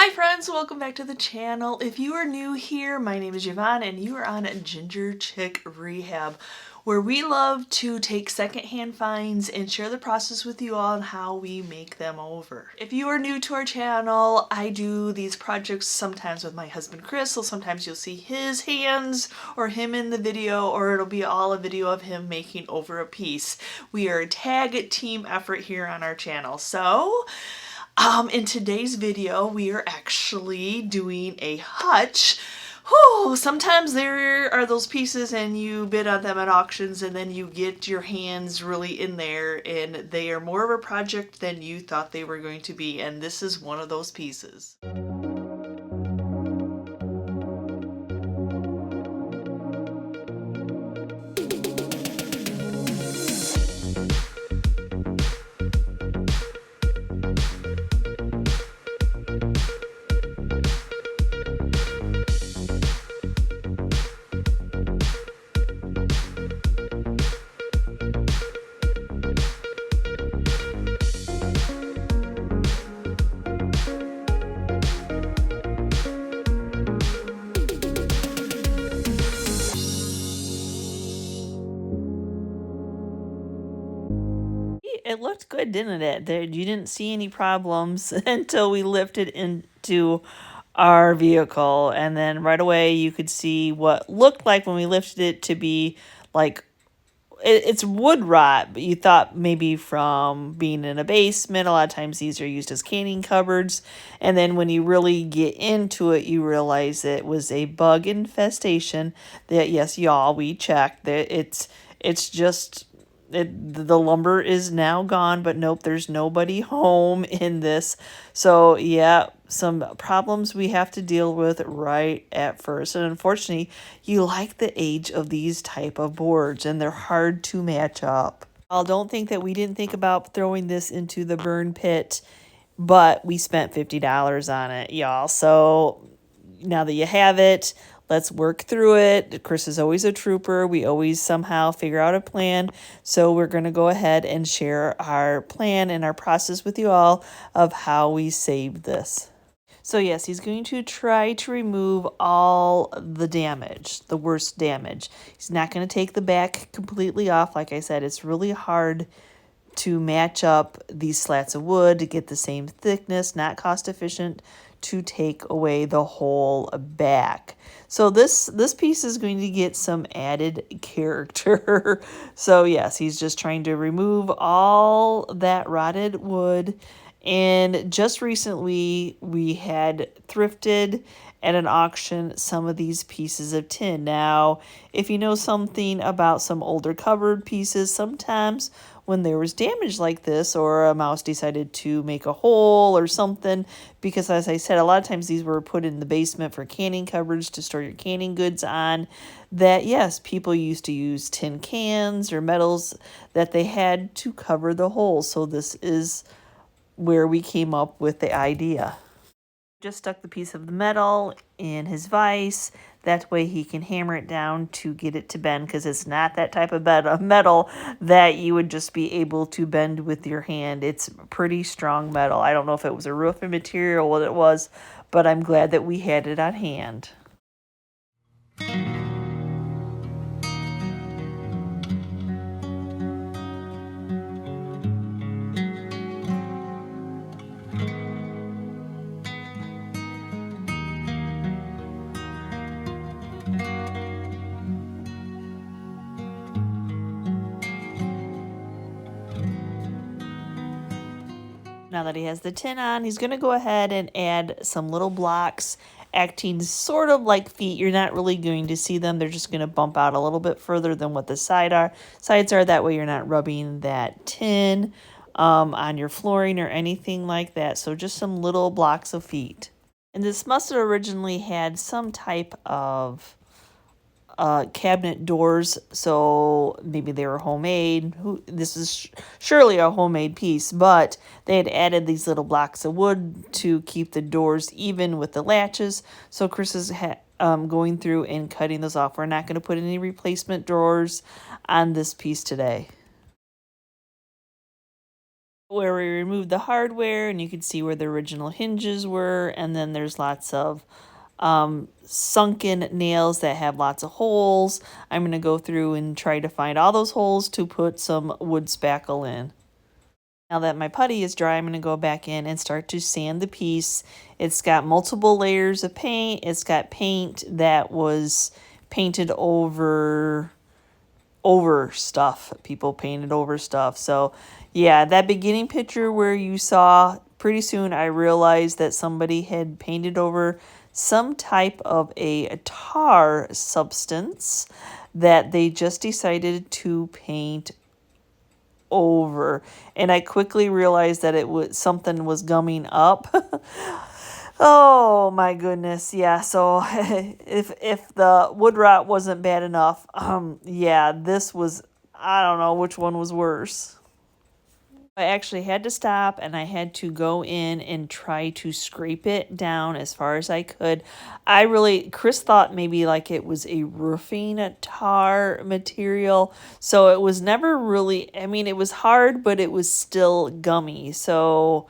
Hi friends, welcome back to the channel. If you are new here, my name is Yvonne and you are on Ginger Chick Rehab, where we love to take secondhand finds and share the process with you all and how we make them over. If you are new to our channel, I do these projects sometimes with my husband Chris, so sometimes you'll see his hands or him in the video, or it'll be all a video of him making over a piece. We are a tag team effort here on our channel. So in today's video, we are actually doing a hutch. Whew, sometimes there are those pieces and you bid on them at auctions and then you get your hands really in there and they are more of a project than you thought they were going to be, and this is one of those pieces. It looked good, didn't it? You didn't see any problems until we lifted into our vehicle, and then right away you could see what looked like when we lifted it to be like it's wood rot, but you thought maybe from being in a basement. A lot of times these are used as canning cupboards, and then when you really get into it, you realize it was a bug infestation. That, yes, y'all, we checked that it's just the lumber is now gone, but nope, there's nobody home in this. So yeah, some problems we have to deal with right at first. And unfortunately, you like the age of these type of boards and they're hard to match up. I don't think that we didn't think about throwing this into the burn pit, but we spent $50 on it, y'all. So now that you have it, let's work through it. Chris is always a trooper. We always somehow figure out a plan. So we're going to go ahead and share our plan and our process with you all of how we saved this. So yes, he's going to try to remove all the damage, the worst damage. He's not going to take the back completely off. Like I said, it's really hard to match up these slats of wood to get the same thickness, not cost efficient to take away the whole back. So this piece is going to get some added character. So yes, he's just trying to remove all that rotted wood. And just recently we had thrifted at an auction some of these pieces of tin. Now, if you know something about some older cupboard pieces, sometimes when there was damage like this, or a mouse decided to make a hole or something, because as I said, a lot of times these were put in the basement for canning cupboards to store your canning goods on, that yes, people used to use tin cans or metals that they had to cover the holes. So this is where we came up with the idea. Just stuck the piece of the metal in his vise. That way he can hammer it down to get it to bend, because it's not that type of metal that you would just be able to bend with your hand. It's pretty strong metal. I don't know if it was a roofing material, what it was, but I'm glad that we had it on hand. Now that he has the tin on, he's going to go ahead and add some little blocks acting sort of like feet. You're not really going to see them. They're just going to bump out a little bit further than what the sides are. That way you're not rubbing that tin on your flooring or anything like that. So just some little blocks of feet. And this must have originally had some type of cabinet doors, so maybe they were homemade. This is surely a homemade piece, but they had added these little blocks of wood to keep the doors even with the latches. So Chris is going through and cutting those off. We're not going to put any replacement drawers on this piece today. where we removed the hardware, and you can see where the original hinges were, and then there's lots of sunken nails that have lots of holes. I'm going to go through and try to find all those holes to put some wood spackle in. Now that my putty is dry, I'm going to go back in and start to sand the piece. It's got multiple layers of paint. It's got paint that was painted over stuff. People painted over stuff. So yeah, that beginning picture where you saw, pretty soon I realized that somebody had painted over some type of a tar substance that they just decided to paint over, and I quickly realized that it was something was gumming up. Oh my goodness, yeah. So if the wood rot wasn't bad enough, yeah, this was, I don't know which one was worse. I actually had to stop and I had to go in and try to scrape it down as far as I could. Chris thought maybe like it was a roofing tar material. So it was never really, I mean, it was hard, but it was still gummy. So,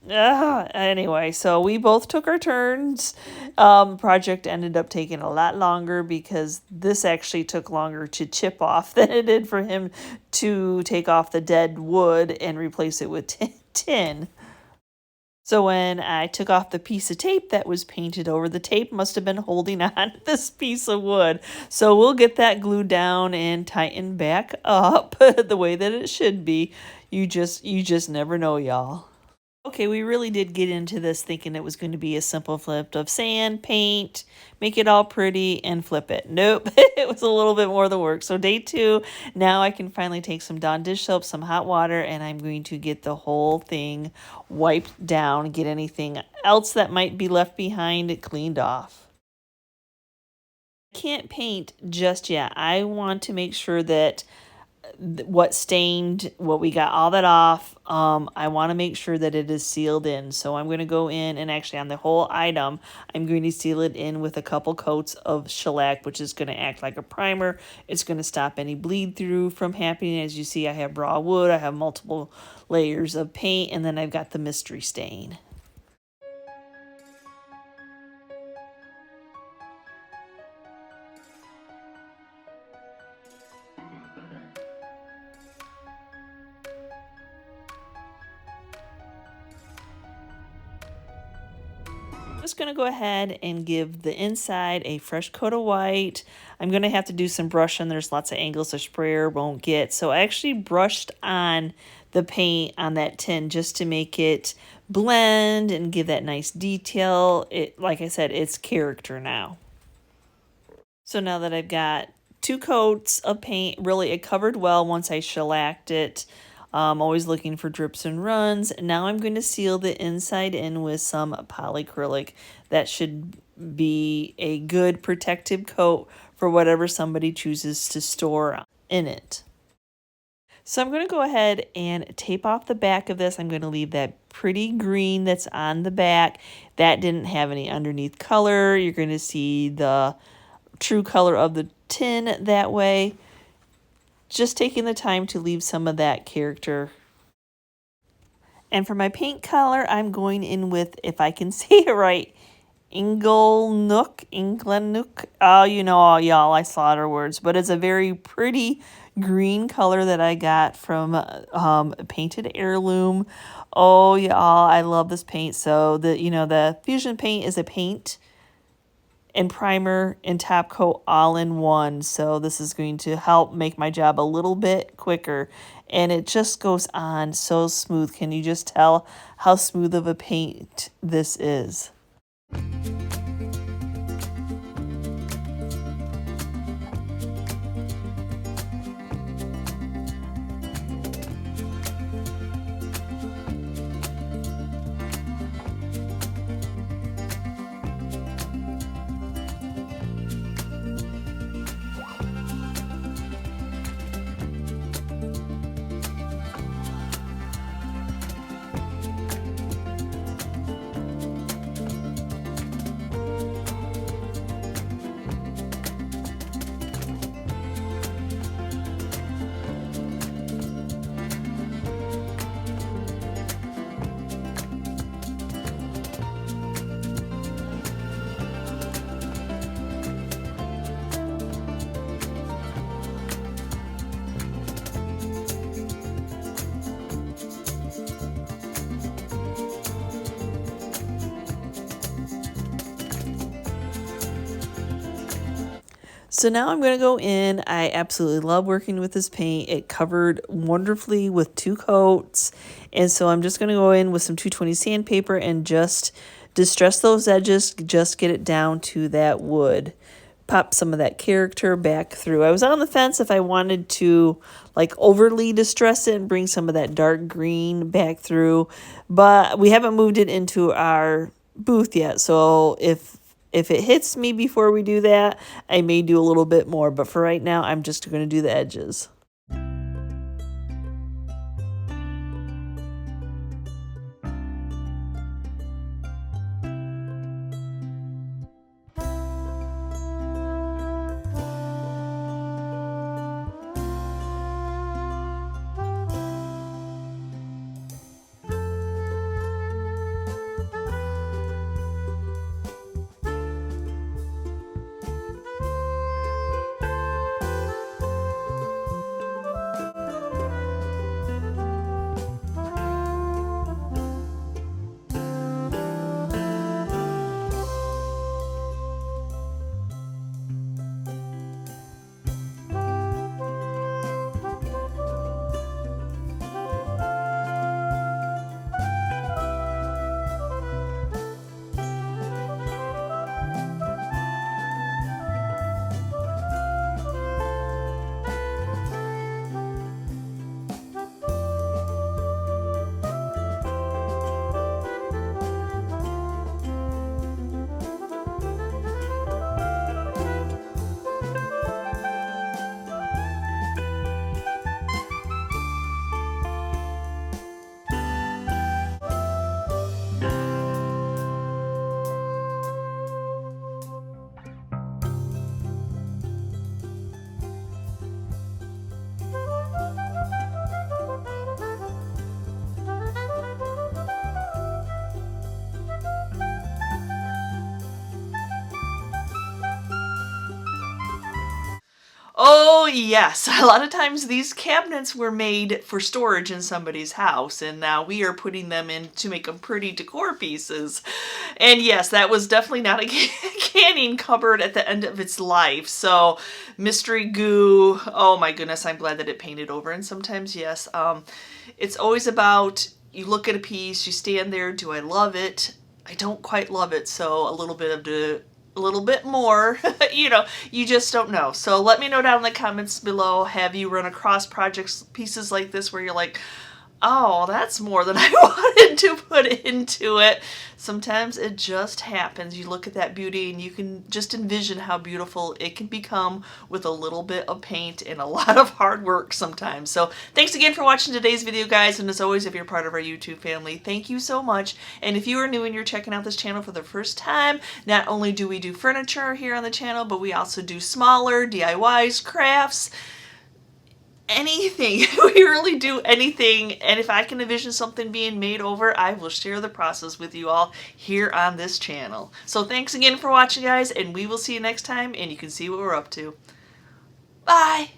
anyway, so we both took our turns. Project ended up taking a lot longer because this actually took longer to chip off than it did for him to take off the dead wood and replace it with tin. So when I took off the piece of tape that was painted over, the tape must have been holding on to this piece of wood. So we'll get that glued down and tightened back up the way that it should be. You just never know, y'all. Okay, we really did get into this thinking it was going to be a simple flip of sand, paint, make it all pretty, and flip it. Nope, it was a little bit more of the work. So day 2, now I can finally take some Dawn dish soap, some hot water, and I'm going to get the whole thing wiped down, get anything else that might be left behind cleaned off. I can't paint just yet. I want to make sure that what stained, what we got all that off, I want to make sure that it is sealed in. So I'm going to go in and actually on the whole item, I'm going to seal it in with a couple coats of shellac, which is going to act like a primer. It's going to stop any bleed through from happening. As you see, I have raw wood, I have multiple layers of paint, and then I've got the mystery stain. I'm just going to go ahead and give the inside a fresh coat of white. I'm going to have to do some brushing. There's lots of angles the sprayer won't get. So I actually brushed on the paint on that tin just to make it blend and give that nice detail. Like I said, it's character now. So now that I've got 2 coats of paint, really it covered well once I shellacked it. Always looking for drips and runs. Now I'm going to seal the inside in with some polyacrylic. That should be a good protective coat for whatever somebody chooses to store in it. So I'm going to go ahead and tape off the back of this. I'm going to leave that pretty green that's on the back. That didn't have any underneath color. You're going to see the true color of the tin that way. Just taking the time to leave some of that character. And for my paint color, I'm going in with, if I can say it right, Inglenook. Oh, y'all, I slaughter words. But it's a very pretty green color that I got from Painted Heirloom. Oh, y'all, I love this paint. So, the Fusion paint is a paint and primer and top coat all in one. So this is going to help make my job a little bit quicker. And it just goes on so smooth. Can you just tell how smooth of a paint this is? So now I'm going to go in. I absolutely love working with this paint. It covered wonderfully with 2 coats. And so I'm just going to go in with some 220 sandpaper and just distress those edges, just get it down to that wood. Pop some of that character back through. I was on the fence if I wanted to like overly distress it and bring some of that dark green back through, but we haven't moved it into our booth yet. So if it hits me before we do that, I may do a little bit more, but for right now, I'm just going to do the edges. Oh, yes. A lot of times these cabinets were made for storage in somebody's house, and now we are putting them in to make them pretty decor pieces. And yes, that was definitely not a canning cupboard at the end of its life. So mystery goo, oh my goodness, I'm glad that it painted over. And sometimes, yes, it's always about, you look at a piece, you stand there, do I love it? I don't quite love it, so a little bit more, you know, you just don't know. So let me know down in the comments below, have you run across projects, pieces like this where you're like, oh, that's more than I wanted to put into it. Sometimes it just happens. You look at that beauty and you can just envision how beautiful it can become with a little bit of paint and a lot of hard work sometimes. So thanks again for watching today's video, guys. And as always, if you're part of our YouTube family, thank you so much. And if you are new and you're checking out this channel for the first time, not only do we do furniture here on the channel, but we also do smaller DIYs, crafts, anything. We really do anything, and if I can envision something being made over, I will share the process with you all here on this channel. So thanks again for watching, guys, and we will see you next time, and you can see what we're up to. Bye!